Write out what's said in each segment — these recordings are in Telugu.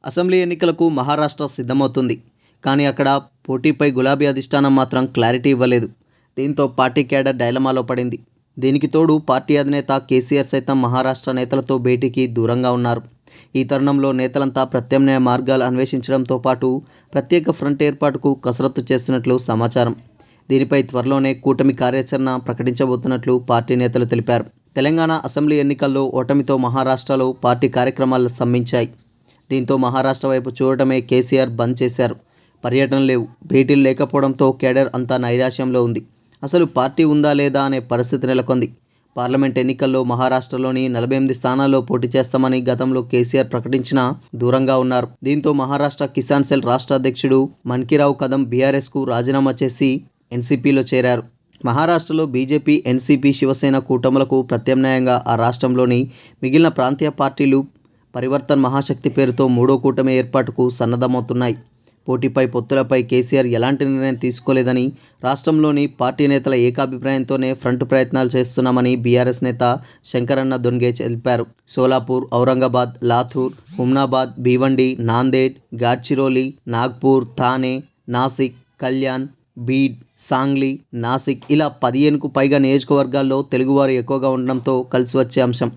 అసెంబ్లీ ఎన్నికలకు మహారాష్ట్ర సిద్ధమవుతుంది. కానీ అక్కడ పోటీపై గులాబీ అధిష్టానం మాత్రం క్లారిటీ ఇవ్వలేదు. దీంతో పార్టీ క్యాడర్ డైలమాలో పడింది. దీనికి తోడు పార్టీ అధినేత కేసీఆర్ సైతం మహారాష్ట్ర నేతలతో భేటీకి దూరంగా ఉన్నారు. ఈ తరుణంలో నేతలంతా ప్రత్యామ్నాయ మార్గాలు అన్వేషించడంతో పాటు ప్రత్యేక ఫ్రంట్ ఏర్పాటుకు కసరత్తు చేస్తున్నట్లు సమాచారం. దీనిపై త్వరలోనే కూటమి కార్యాచరణ ప్రకటించబోతున్నట్లు పార్టీ నేతలు తెలిపారు. తెలంగాణ అసెంబ్లీ ఎన్నికల్లో ఓటమితో మహారాష్ట్రలో పార్టీ కార్యక్రమాలు స్తంభించాయి. దీంతో మహారాష్ట్ర వైపు చూడటమే కేసీఆర్ బంద్ చేశారు. పర్యటనలు లేవు, భేటీలు లేకపోవడంతో కేడర్ అంతా నైరాశ్యంలో ఉంది. అసలు పార్టీ ఉందా లేదా అనే పరిస్థితి నెలకొంది. పార్లమెంట్ ఎన్నికల్లో మహారాష్ట్రలోని 48 స్థానాల్లో పోటీ చేస్తామని గతంలో కేసీఆర్ ప్రకటించినా దూరంగా ఉన్నారు. దీంతో మహారాష్ట్ర కిసాన్ సెల్ రాష్ట్ర అధ్యక్షుడు మన్కీరావు కదం బీఆర్ఎస్కు రాజీనామా చేసి ఎన్సీపీలో చేరారు. మహారాష్ట్రలో బీజేపీ, ఎన్సీపీ, శివసేన కూటములకు ప్రత్యామ్నాయంగా ఆ రాష్ట్రంలోని మిగిలిన ప్రాంతీయ పార్టీలు పరివర్తన్ మహాశక్తి పేరుతో మూడో కూటమి ఏర్పాటుకు సన్నద్ధమవుతున్నాయి. పోటీపై, పొత్తులపై కేసీఆర్ ఎలాంటి నిర్ణయం తీసుకోలేదని, రాష్ట్రంలోని పార్టీ నేతల ఏకాభిప్రాయంతోనే ఫ్రంట్ ప్రయత్నాలు చేస్తున్నామని బీఆర్ఎస్ నేత శంకరన్న దొన్గే తెలిపారు. సోలాపూర్, ఔరంగాబాద్, లాథూర్, హుమ్నాబాద్, భీవండి, నాందేడ్, గాడ్చిరోలి, నాగ్పూర్, థానే, నాసిక్, కళ్యాణ్, బీడ్, సాంగ్లీ, నాసిక్ ఇలా 15కు పైగా నియోజకవర్గాల్లో తెలుగువారు ఎక్కువగా ఉండడంతో కలిసి వచ్చే అంశం.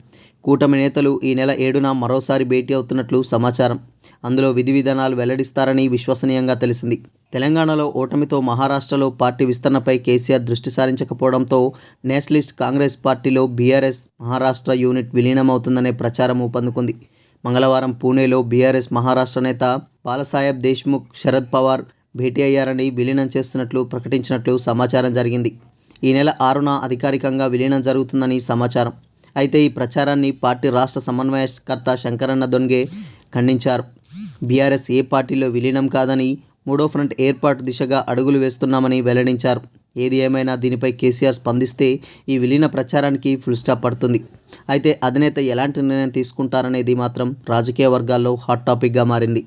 కూటమి నేతలు ఈ నెల 7న మరోసారి భేటీ అవుతున్నట్లు సమాచారం. అందులో విధి విధానాలు వెల్లడిస్తారని విశ్వసనీయంగా తెలిసింది. తెలంగాణలో ఓటమితో మహారాష్ట్రలో పార్టీ విస్తరణపై కేసీఆర్ దృష్టి సారించకపోవడంతో నేషనలిస్ట్ కాంగ్రెస్ పార్టీలో బీఆర్ఎస్ మహారాష్ట్ర యూనిట్ విలీనమవుతుందనే ప్రచారం ఊపందుకుంది. మంగళవారం పూణేలో బీఆర్ఎస్ మహారాష్ట్ర నేత బాలాసాహెబ్ దేశ్ముఖ్, శరద్ పవార్ భేటీ అయ్యారని, విలీనం చేస్తున్నట్లు ప్రకటించినట్లు సమాచారం జరిగింది. ఈ నెల 6న అధికారికంగా విలీనం జరుగుతుందని సమాచారం. అయితే ఈ ప్రచారాన్ని పార్టీ రాష్ట్ర సమన్వయకర్త శంకరన్న దొన్గే ఖండించారు. బీఆర్ఎస్ ఏ పార్టీలో విలీనం కాదని, మూడో ఫ్రంట్ ఏర్పాటు దిశగా అడుగులు వేస్తున్నామని వెల్లడించారు. ఏది ఏమైనా దీనిపై కేసీఆర్ స్పందిస్తే ఈ విలీన ప్రచారానికి ఫుల్ స్టాప్ పడుతుంది. అయితే అధినేత ఎలాంటి నిర్ణయం తీసుకుంటారనేది మాత్రం రాజకీయ వర్గాల్లో హాట్ టాపిక్గా మారింది.